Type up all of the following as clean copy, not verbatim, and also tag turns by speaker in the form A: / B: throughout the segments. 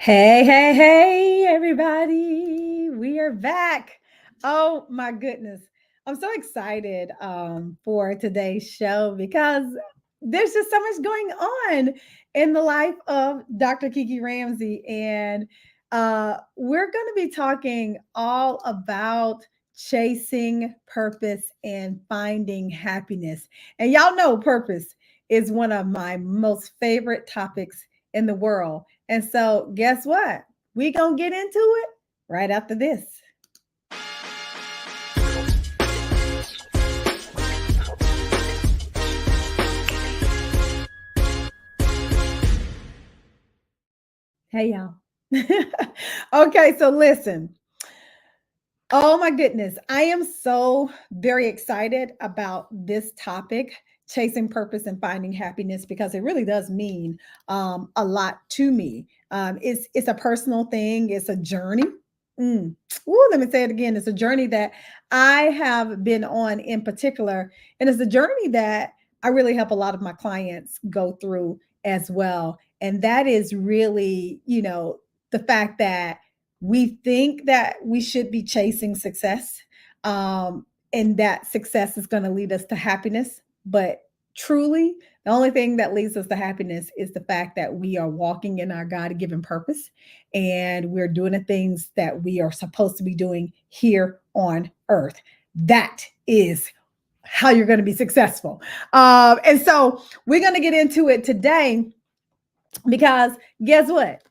A: Hey, hey, hey, everybody. We are back. Oh my goodness. I'm so excited for today's show because there's just so much going on in the life of Dr. Kiki Ramsey. And we're going to be talking all about chasing purpose and finding happiness. And y'all know purpose is one of my most favorite topics in the world. And so, guess what? We gonna get into it right after this. Hey, y'all. Okay, so listen. Oh my goodness, I am so very excited about this topic, chasing purpose and finding happiness, because it really does mean a lot to me. It's a personal thing. It's a journey. Mm. Ooh, let me say it again. It's a journey that I have been on in particular, and it's a journey that I really help a lot of my clients go through as well. And that is really, the fact that we think that we should be chasing success, and that success is going to lead us to happiness, but truly the only thing that leads us to happiness is the fact that we are walking in our god-given purpose, and we're doing the things that we are supposed to be doing here on earth. That is how you're going to be successful. And so we're going to get into it today, because guess what,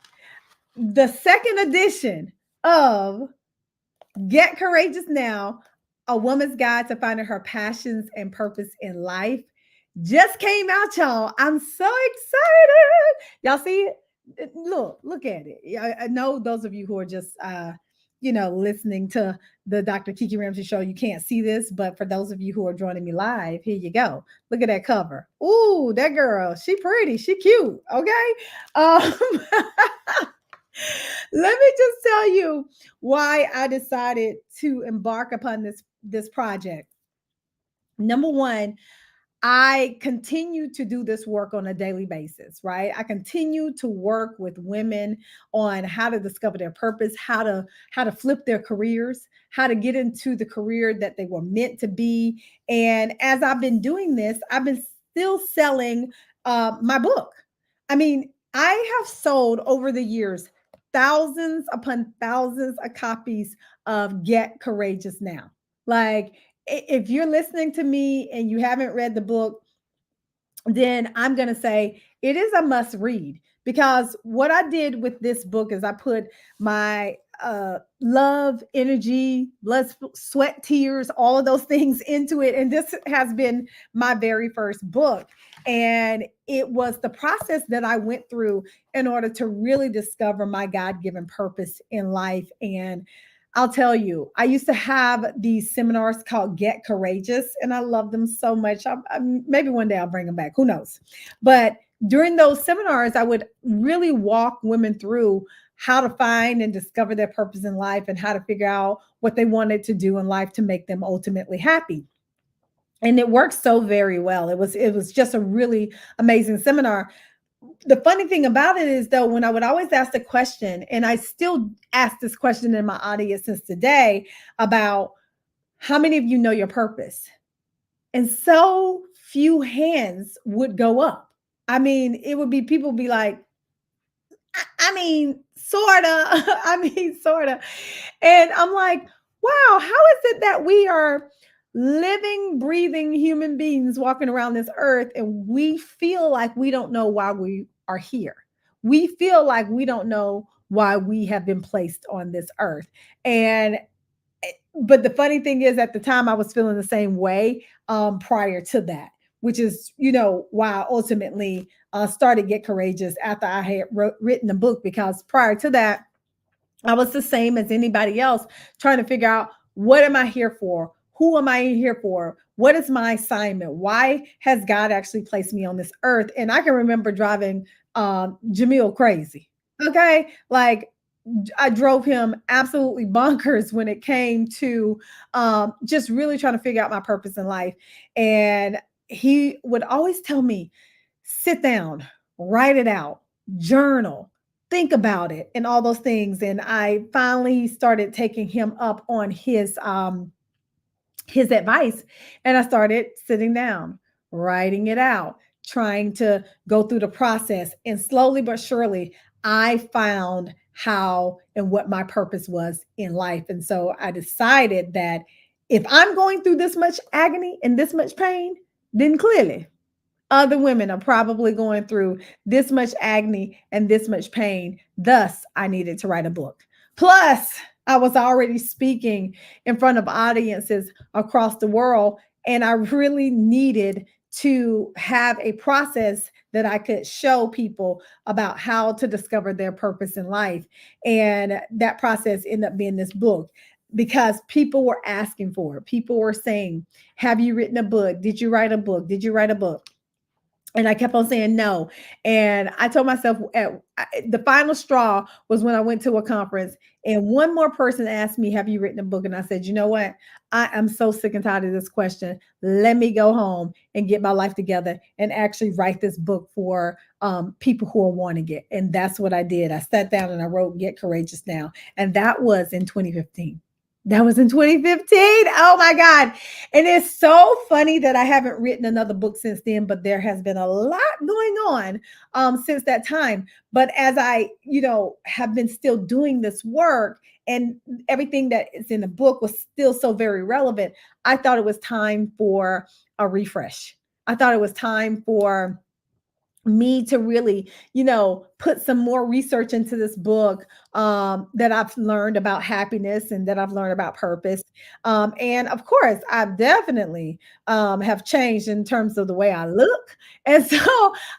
A: the second edition of Get Courageous Now, A Woman's Guide to Finding Her Passions and Purpose in Life, just came out, y'all. I'm so excited. Y'all see it? Look at it. I know those of you who are just listening to the Dr. Kiki Ramsey Show, you can't see this, but for those of you who are joining me live, here you go. Look at that cover. Ooh, that girl, she pretty, she cute. Okay. Um, Let me just tell you why I decided to embark upon this project. Number one, I continue to do this work on a daily basis, right? I continue to work with women on how to discover their purpose, how to flip their careers, how to get into the career that they were meant to be. And as I've been doing this, I've been still selling my book. I mean, I have sold over the years thousands upon thousands of copies of Get Courageous Now. Like, if you're listening to me and you haven't read the book, then I'm going to say it is a must read, because what I did with this book is I put my love, energy, blood, sweat, tears, all of those things into it. And this has been my very first book. And it was the process that I went through in order to really discover my God given purpose in life. And I'll tell you, I used to have these seminars called Get Courageous, and I love them so much. Maybe one day I'll bring them back. Who knows? But during those seminars, I would really walk women through how to find and discover their purpose in life, and how to figure out what they wanted to do in life to make them ultimately happy. And it worked so very well. It was just a really amazing seminar. The funny thing about it is, though, when I would always ask the question, and I still ask this question in my audience since today, about how many of you know your purpose? And so few hands would go up. I mean, it would be people be like, I mean, sort of. I mean, sort of. And I'm like, wow, how is it that we are living, breathing human beings walking around this earth, and we feel like we don't know why we are here? We feel like we don't know why we have been placed on this earth. And but the funny thing is, at the time I was feeling the same way prior to that, which is, why I ultimately started Get Courageous after I had written the book, because prior to that, I was the same as anybody else, trying to figure out, what am I here for? Who am I here for? What is my assignment? Why has God actually placed me on this earth? And I can remember driving Jamil crazy. Okay. Like, I drove him absolutely bonkers when it came to just really trying to figure out my purpose in life. And he would always tell me, sit down, write it out, journal, think about it and all those things. And I finally started taking him up on his advice. And I started sitting down, writing it out, trying to go through the process. And slowly but surely, I found how and what my purpose was in life. And so I decided that if I'm going through this much agony and this much pain, then clearly other women are probably going through this much agony and this much pain. Thus, I needed to write a book. Plus, I was already speaking in front of audiences across the world, and I really needed to have a process that I could show people about how to discover their purpose in life. And that process ended up being this book because people were asking for it. People were saying, have you written a book? Did you write a book? Did you write a book? And I kept on saying no. And I told myself the final straw was when I went to a conference and one more person asked me, have you written a book? And I said, you know what? I am so sick and tired of this question. Let me go home and get my life together and actually write this book for people who are wanting it. And that's what I did. I sat down and I wrote Get Courageous Now. And that was in 2015. That was in 2015. Oh my God. And it's so funny that I haven't written another book since then, but there has been a lot going on since that time. But as I, have been still doing this work and everything that is in the book was still so very relevant, I thought it was time for a refresh. I thought it was time for me to really, put some more research into this book that I've learned about happiness and that I've learned about purpose. And of course, I've definitely have changed in terms of the way I look. And so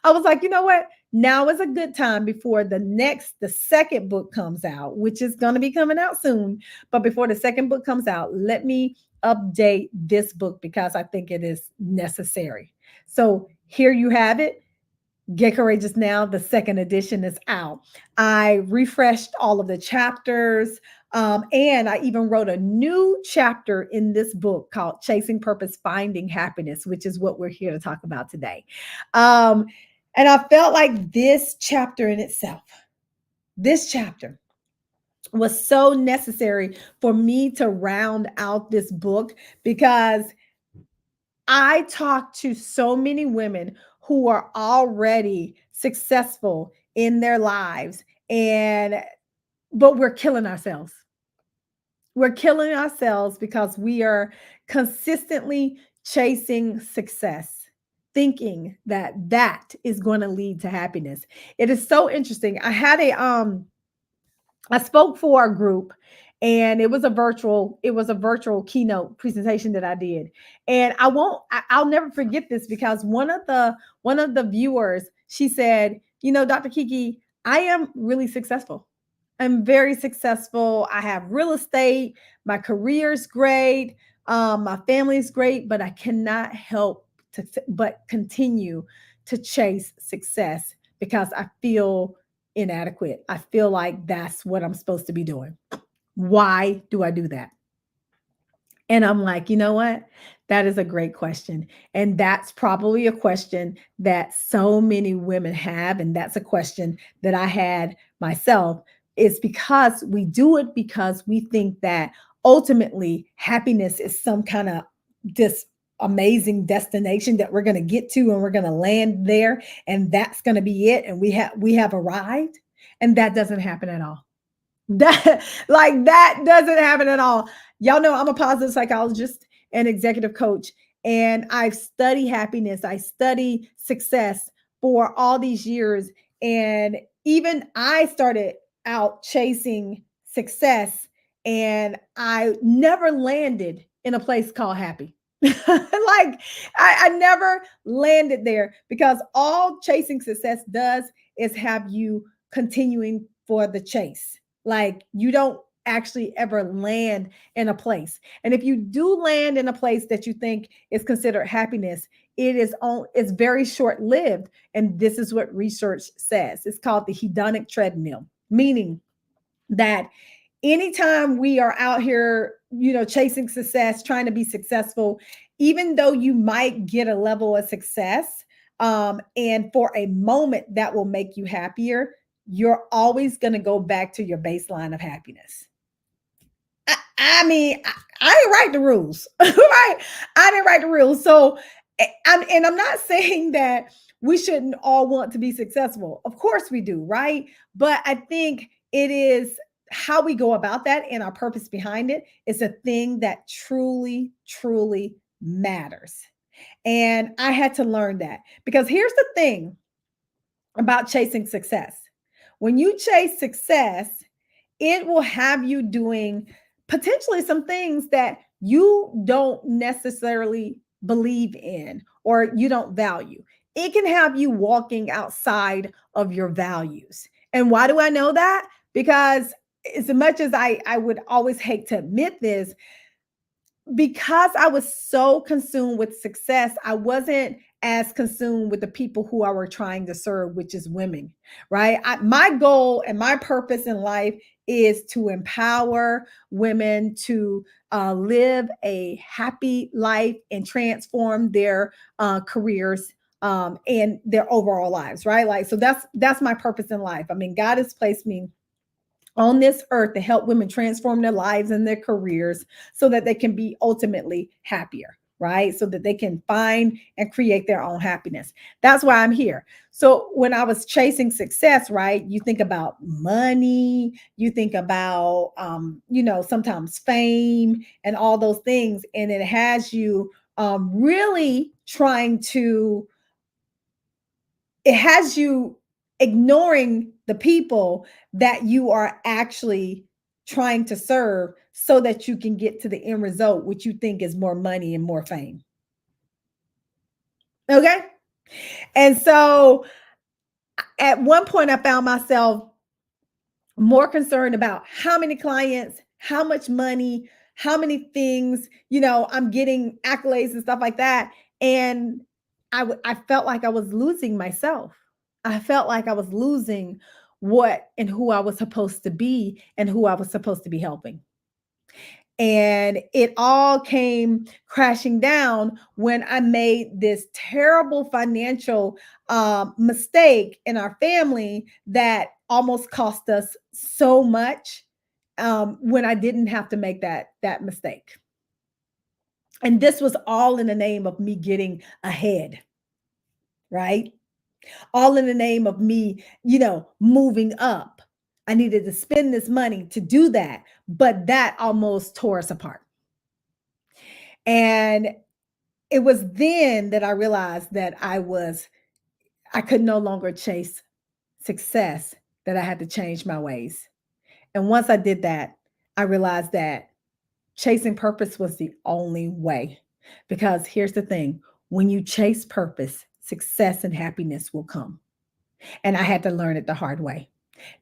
A: I was like, you know what? Now is a good time before the second book comes out, which is going to be coming out soon. But before the second book comes out, let me update this book because I think it is necessary. So here you have it. Get Courageous Now, the second edition is out. I refreshed all of the chapters, and I even wrote a new chapter in this book called Chasing Purpose, Finding Happiness, which is what we're here to talk about today. And I felt like this chapter was so necessary for me to round out this book because I talk to so many women who are already successful in their lives but we're killing ourselves. We're killing ourselves because we are consistently chasing success, thinking that that is going to lead to happiness. It is so interesting. I spoke for a group and it was a virtual keynote presentation that I did. And I'll never forget this because one of the viewers, she said, Dr. Kiki, I am really successful. I'm very successful. I have real estate. My career's great. My family's great, but I cannot help but continue to chase success because I feel inadequate. I feel like that's what I'm supposed to be doing. Why do I do that? And I'm like, you know what? That is a great question. And that's probably a question that so many women have. And that's a question that I had myself. Is because we do it because we think that ultimately happiness is some kind of this amazing destination that we're going to get to and we're going to land there and that's going to be it and we have arrived, and that doesn't happen at all. That doesn't happen at all. Y'all know I'm a positive psychologist and executive coach, and I've studied happiness. I study success for all these years. And even I started out chasing success, and I never landed in a place called happy. I never landed there because all chasing success does is have you continuing for the chase. Like you don't actually ever land in a place. And if you do land in a place that you think is considered happiness, it's very short-lived. And this is what research says. It's called the hedonic treadmill, meaning that anytime we are out here, chasing success, trying to be successful, even though you might get a level of success, and for a moment that will make you happier, you're always going to go back to your baseline of happiness. I mean, I didn't write the rules, right? I didn't write the rules. So, and I'm not saying that we shouldn't all want to be successful. Of course we do, right? But I think it is how we go about that and our purpose behind it is a thing that truly, truly matters. And I had to learn that because here's the thing about chasing success. When you chase success, it will have you doing potentially some things that you don't necessarily believe in or you don't value. It can have you walking outside of your values. And why do I know that? Because as much as I would always hate to admit this, because I was so consumed with success, I wasn't as consumed with the people who I were trying to serve, which is women, right? My goal and my purpose in life is to empower women to live a happy life and transform their careers and their overall lives, right? Like, so that's my purpose in life. I mean, God has placed me on this earth to help women transform their lives and their careers so that they can be ultimately happier, right? So that they can find and create their own happiness. That's why I'm here. So when I was chasing success, right, you think about money, you think about, sometimes fame and all those things. And it has you really trying to it has you ignoring the people that you are actually trying to serve so that you can get to the end result, which you think is more money and more fame. Okay. And so at one point, I found myself more concerned about how many clients, how much money, how many things, I'm getting accolades and stuff like that. And I felt like I was losing myself. I felt like I was losing what and who I was supposed to be and who I was supposed to be helping. And it all came crashing down when I made this terrible financial mistake in our family that almost cost us so much when I didn't have to make that mistake. And this was all in the name of me getting ahead, right? All in the name of me, moving up. I needed to spend this money to do that, but that almost tore us apart. And it was then that I realized that I could no longer chase success, that I had to change my ways. And once I did that, I realized that chasing purpose was the only way. Because here's the thing, when you chase purpose, success and happiness will come. And I had to learn it the hard way.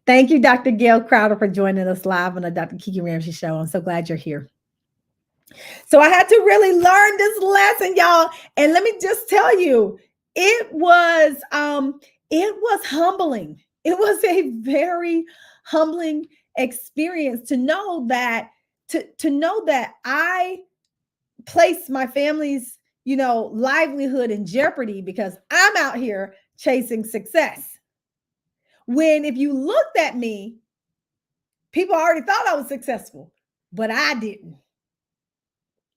A: Thank you, Dr. Gail Crowder, for joining us live on the Dr. Kiki Ramsey Show. I'm so glad you're here. So I had to really learn this lesson, y'all. And let me just tell you, it was humbling. It was a very humbling experience to know that to know that I placed my family's, livelihood in jeopardy because I'm out here chasing success. When if you looked at me, people already thought I was successful, but I didn't.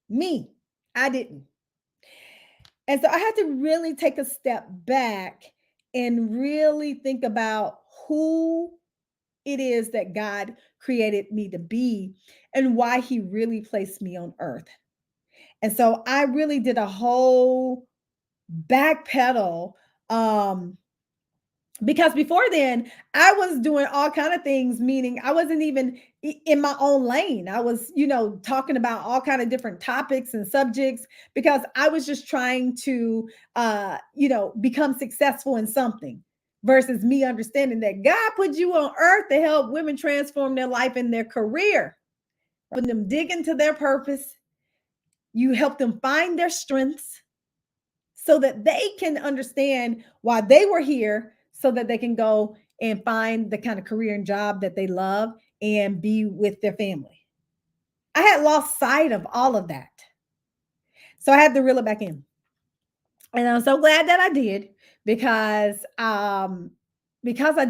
A: Me, I didn't. And so I had to really take a step back and really think about who it is that God created me to be and why he really placed me on earth. And so I really did a whole backpedal because before then I was doing all kind of things, meaning I wasn't even in my own lane. I was, talking about all kind of different topics and subjects because I was just trying to become successful in something versus me understanding that God put you on earth to help women transform their life and their career, when them dig into their purpose. You help them find their strengths so that they can understand why they were here, so that they can go and find the kind of career and job that they love and be with their family. I had lost sight of all of that. So I had to reel it back in. And I'm so glad that I did because I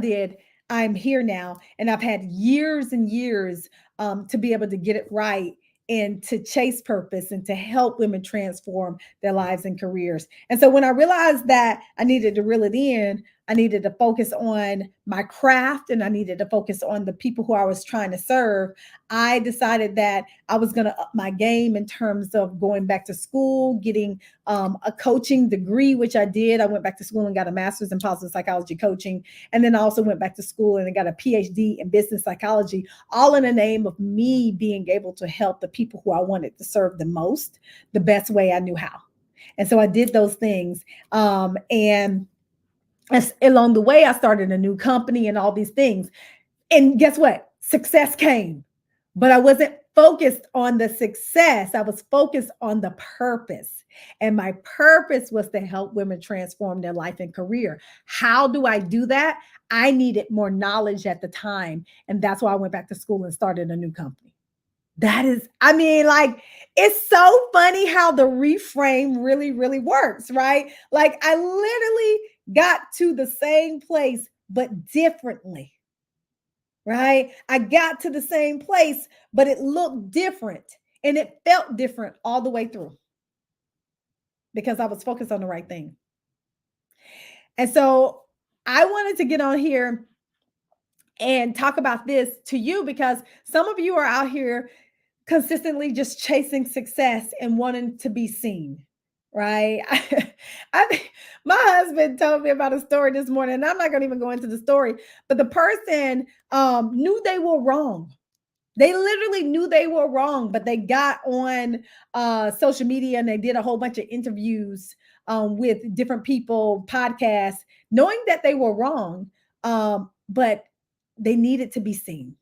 A: did, I'm here now, and I've had years and years to be able to get it right and to chase purpose and to help women transform their lives and careers. And so when I realized that I needed to reel it in, I needed to focus on my craft and I needed to focus on the people who I was trying to serve. I decided that I was going to up my game in terms of going back to school, getting a coaching degree, which I did. I went back to school and got a master's in positive psychology coaching. And then I also went back to school and I got a PhD in business psychology, all in the name of me being able to help the people who I wanted to serve the most, the best way I knew how. And so I did those things. And as, along the way, I started a new company and all these things. And guess what? Success came, but I wasn't focused on the success. I was focused on the purpose. And my purpose was to help women transform their life and career. How do I do that? I needed more knowledge at the time. And that's why I went back to school and started a new company. That is, I mean, like, it's so funny how the reframe really, really works, right? Like, I literally got to the same place, but differently, right? I got to the same place, but it looked different and it felt different all the way through because I was focused on the right thing. And so I wanted to get on here and talk about this to you because some of you are out here consistently just chasing success and wanting to be seen, right? My husband told me about a story this morning, and I'm not going to even go into the story, but the person knew they were wrong. They literally knew they were wrong, but they got on social media and they did a whole bunch of interviews with different people, podcasts, knowing that they were wrong, but they needed to be seen.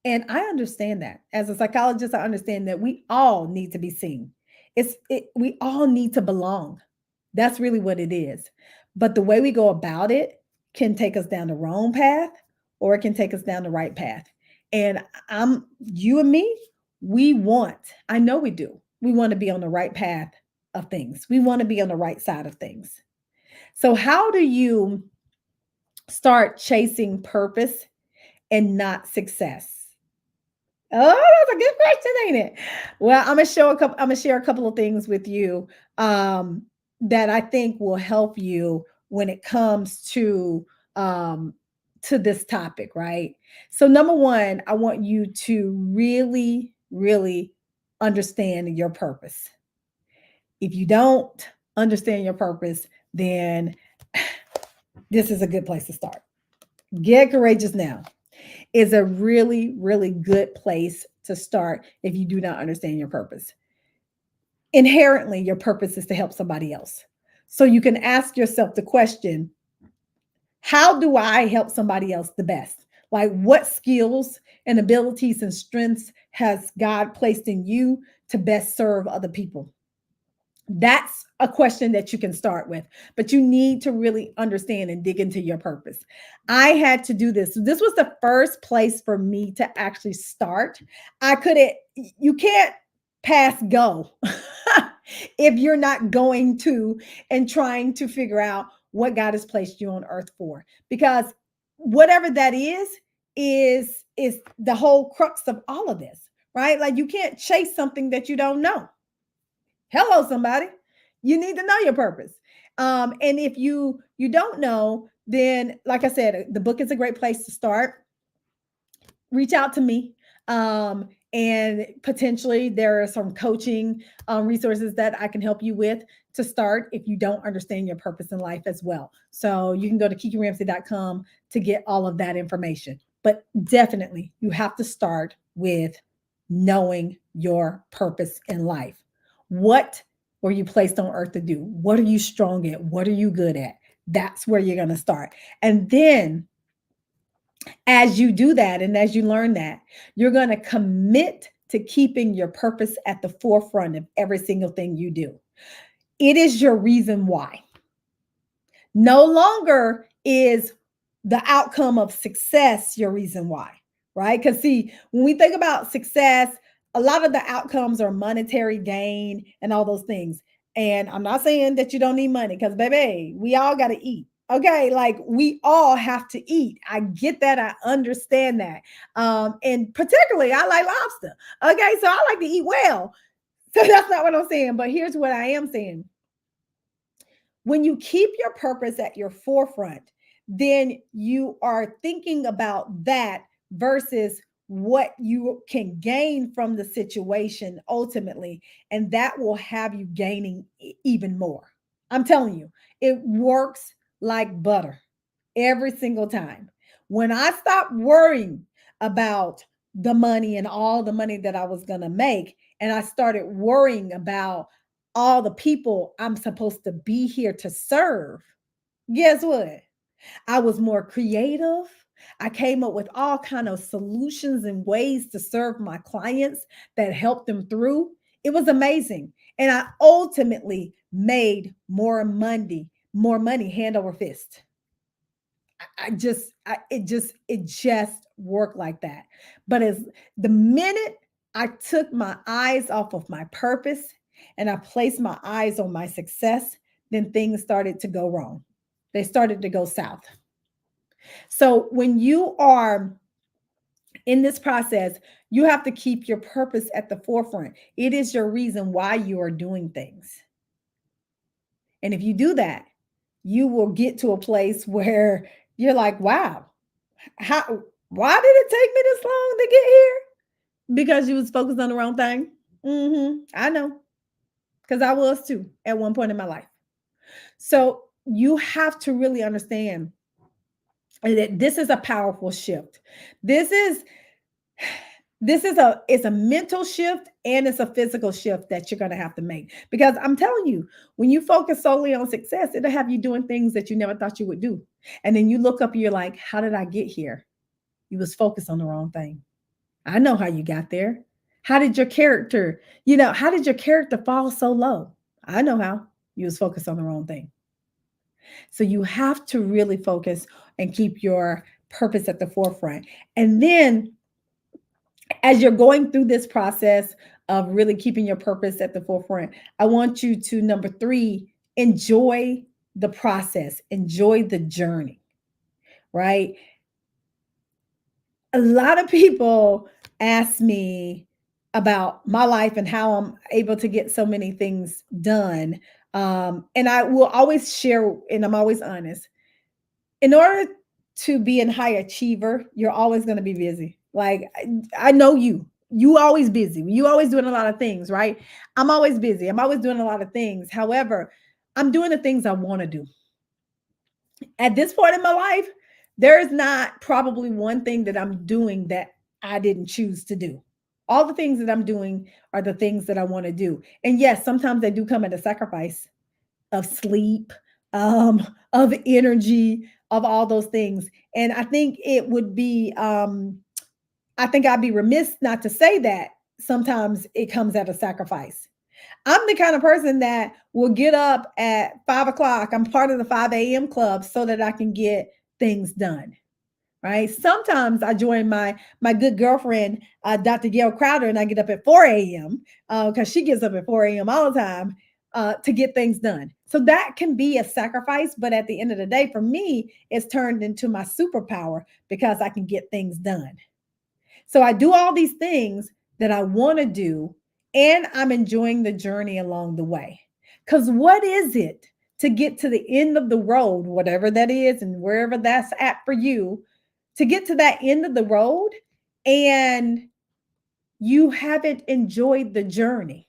A: And I understand that. As a psychologist, I understand that we all need to be seen. We all need to belong. That's really what it is. But the way we go about it can take us down the wrong path or it can take us down the right path. And I'm you and me, we want, I know we do. We want to be on the right path of things. We want to be on the right side of things. So how do you start chasing purpose and not success? Oh, that's a good question, ain't it? Well, I'm gonna share a couple of things with you that I think will help you when it comes um, to this topic, right? So, number one, I want you to really, really understand your purpose. If you don't understand your purpose, then this is a good place to start. Get courageous now is a really, really good place to start if you do not understand your purpose. Inherently, your purpose is to help somebody else. So you can ask yourself the question, how do I help somebody else the best? Like, what skills and abilities and strengths has God placed in you to best serve other people? That's a question that you can start with, but you need to really understand and dig into your purpose. I had to do this. This was the first place for me to actually start. I couldn't, you can't pass go if you're not going to and trying to figure out what God has placed you on earth for. Because whatever that is the whole crux of all of this, right? Like you can't chase something that you don't know. Hello, somebody. You need to know your purpose. And if you don't know, then like I said, the book is a great place to start. Reach out to me. And potentially there are some coaching resources that I can help you with to start if you don't understand your purpose in life as well. So you can go to kikiramsey.com to get all of that information. But definitely you have to start with knowing your purpose in life. What were you placed on earth to do? What are you strong at? What are you good at? That's where you're going to start. And then as you do that and as you learn that, you're going to commit to keeping your purpose at the forefront of every single thing you do. It is your reason why. No longer is the outcome of success your reason why, right? Because see, when we think about success, a lot of the outcomes are monetary gain and all those things. And I'm not saying that you don't need money because, baby, we all got to eat. Okay, like we all have to eat. I get that. I understand that. And particularly I like lobster. Okay, so I like to eat well. So that's not what I'm saying. But here's what I am saying. When you keep your purpose at your forefront, then you are thinking about that versus what you can gain from the situation ultimately. And that will have you gaining even more. I'm telling you, it works like butter every single time. When I stopped worrying about the money and all the money that I was going to make, and I started worrying about all the people I'm supposed to be here to serve, guess what? I was more creative. I came up with all kind of solutions and ways to serve my clients that helped them through. It was amazing. And I ultimately made more money hand over fist. It just worked like that. But as the minute I took my eyes off of my purpose and I placed my eyes on my success, then things started to go wrong. They started to go south. So when you are in this process, you have to keep your purpose at the forefront. It is your reason why you are doing things. And if you do that, you will get to a place where you're like, wow, how why did it take me this long to get here? Because you was focused on the wrong thing. I know. Because I was too at one point in my life. So you have to really understand that this is a powerful shift. This is it's a mental shift and it's a physical shift that you're going to have to make, because I'm telling you, when you focus solely on success, it'll have you doing things that you never thought you would do. And then you look up and you're like, how did I get here? You was focused on the wrong thing. I know how you got there. How did your character fall so low? I know how. You was focused on the wrong thing. So you have to really focus and keep your purpose at the forefront. And then as you're going through this process of really keeping your purpose at the forefront, I want you to, number 3, enjoy the process, enjoy the journey, right? A lot of people ask me about my life and how I'm able to get so many things done. And I will always share, and I'm always honest. In order to be a high achiever, you're always going to be busy. Like I know you always busy. You always doing a lot of things, right? I'm always busy. I'm always doing a lot of things. However, I'm doing the things I want to do. At this point in my life, there is not probably one thing that I'm doing that I didn't choose to do. All the things that I'm doing are the things that I want to do. And yes, sometimes they do come at a sacrifice of sleep, of energy, of all those things. And I think I think I'd be remiss not to say that sometimes it comes at a sacrifice. I'm the kind of person that will get up at 5 o'clock. I'm part of the 5 a.m. club so that I can get things done. Right. Sometimes I join my good girlfriend, Dr. Gail Crowder, and I get up at 4 a.m. Because she gets up at 4 a.m. all the time to get things done. So that can be a sacrifice. But at the end of the day, for me, it's turned into my superpower because I can get things done. So I do all these things that I want to do, and I'm enjoying the journey along the way. Because what is it to get to the end of the road, whatever that is, and wherever that's at for you, to get to that end of the road and you haven't enjoyed the journey?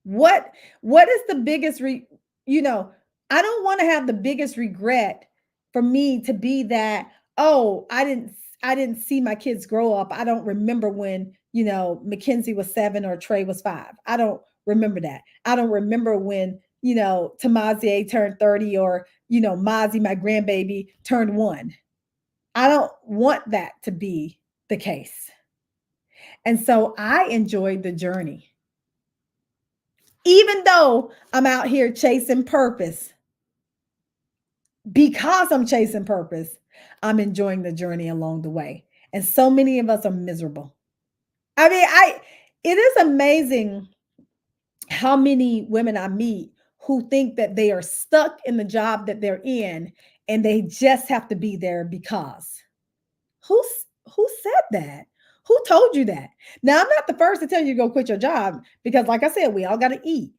A: What is the biggest you know, I don't want to have the biggest regret for me to be that, oh, I didn't see my kids grow up. I don't remember when, Mackenzie was 7 or Trey was 5. I don't remember that. I don't remember when, Tamazie turned 30 or, Mozzie, my grandbaby, turned 1. I don't want that to be the case. And so I enjoyed the journey. Even though I'm out here chasing purpose, because I'm chasing purpose, I'm enjoying the journey along the way. And so many of us are miserable. I mean, it is amazing how many women I meet who think that they are stuck in the job that they're in and they just have to be there because. Who's who said that? Who told you that? Now, I'm not the first to tell you to go quit your job because, like I said, we all got to eat.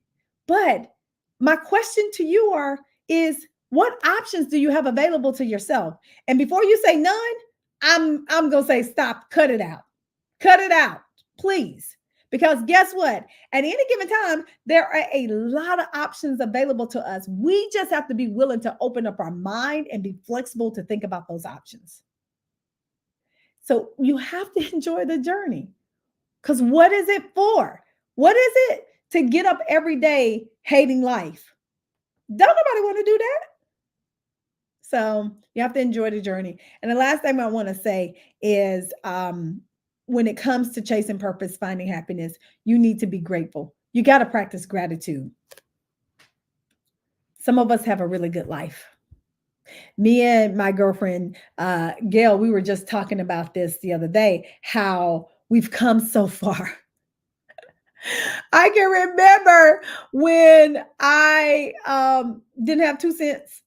A: But my question to you is what options do you have available to yourself? And before you say none, I'm gonna say stop, cut it out, please. Because guess what? At any given time, there are a lot of options available to us. We just have to be willing to open up our mind and be flexible to think about those options. So you have to enjoy the journey. Because what is it for? What is it to get up every day hating life? Don't nobody want to do that. So you have to enjoy the journey. And the last thing I want to say is when it comes to chasing purpose, finding happiness, you need to be grateful. You got to practice gratitude. Some of us have a really good life. Me and my girlfriend, Gail, we were just talking about this the other day, how we've come so far. I can remember when I didn't have 2 cents,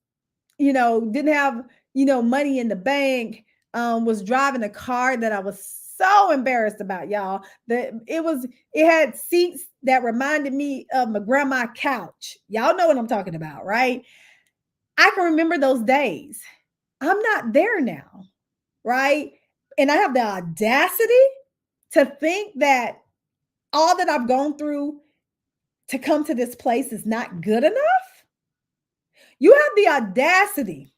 A: didn't have, money in the bank, was driving a car that I was so embarrassed about, y'all. That it had seats that reminded me of my grandma's couch. Y'all know what I'm talking about, right? I can remember those days. I'm not there now, right? And I have the audacity to think that all that I've gone through to come to this place is not good enough. You have the audacity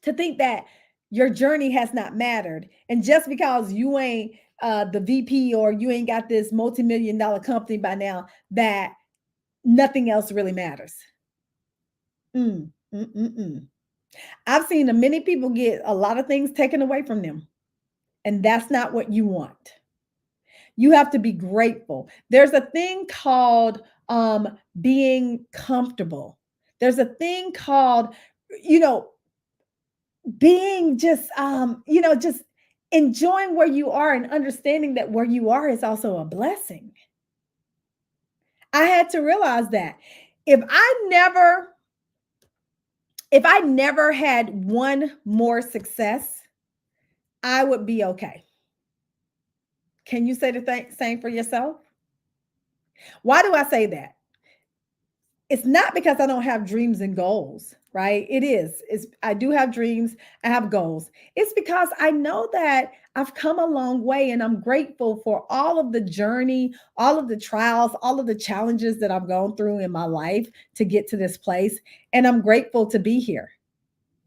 A: to think that your journey has not mattered. And just because you ain't the VP or you ain't got this multi-million-dollar company by now, that nothing else really matters. Mm, mm, mm, mm. I've seen many people get a lot of things taken away from them, and that's not what you want. You have to be grateful. There's a thing called being comfortable. There's a thing called, you know, being just enjoying where you are and understanding that where you are is also a blessing. I had to realize that if I never had one more success, I would be okay. Can you say the same for yourself? Why do I say that? It's not because I don't have dreams and goals, right? It is. I do have dreams, I have goals. It's because I know that I've come a long way and I'm grateful for all of the journey, all of the trials, all of the challenges that I've gone through in my life to get to this place. And I'm grateful to be here.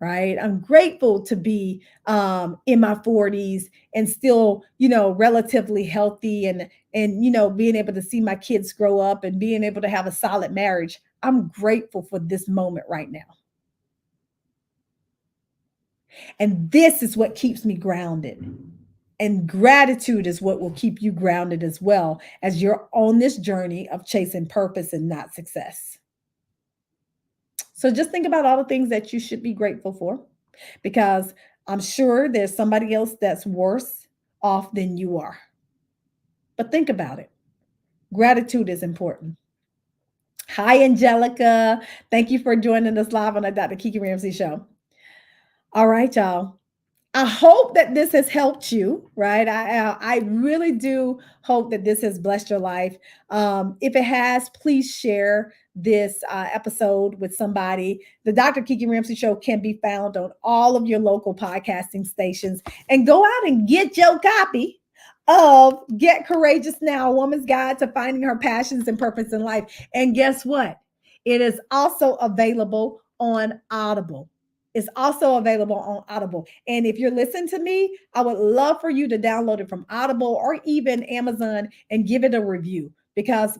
A: Right. I'm grateful to be in my 40s and still, relatively healthy and being able to see my kids grow up and being able to have a solid marriage. I'm grateful for this moment right now. And this is what keeps me grounded. And gratitude is what will keep you grounded as well as you're on this journey of chasing purpose and not success. So just think about all the things that you should be grateful for, because I'm sure there's somebody else that's worse off than you are. But think about it. Gratitude is important. Hi, Angelica. Thank you for joining us live on the Dr. Kiki Ramsey Show. All right, y'all. I hope that this has helped you, right? I really do hope that this has blessed your life. If it has, please share this episode with somebody. The Dr. Kiki Ramsey Show can be found on all of your local podcasting stations. And go out and get your copy of Get Courageous Now, A Woman's Guide to Finding Her Passions and Purpose in Life. And guess what? It is also available on Audible. It's also available on Audible. And if you're listening to me, I would love for you to download it from Audible or even Amazon and give it a review, because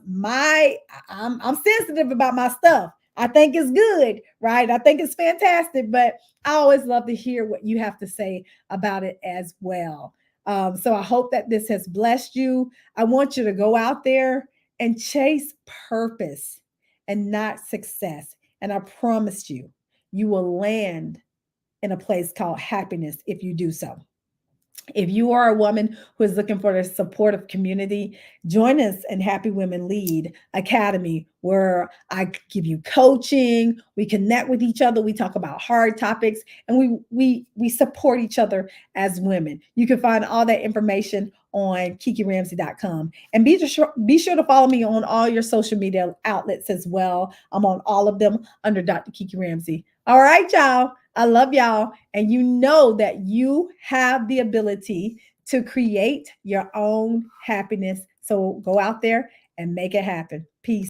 A: I'm sensitive about my stuff. I think it's good, right? I think it's fantastic, but I always love to hear what you have to say about it as well. So I hope that this has blessed you. I want you to go out there and chase purpose and not success. And I promise you, you will land in a place called happiness if you do so. If you are a woman who is looking for a supportive community, join us in Happy Women Lead Academy, where I give you coaching, we connect with each other, we talk about hard topics, and we support each other as women. You can find all that information on kikiramsey.com. And be sure to follow me on all your social media outlets as well. I'm on all of them under Dr. Kiki Ramsey. All right, y'all. I love y'all. And you know that you have the ability to create your own happiness. So go out there and make it happen. Peace.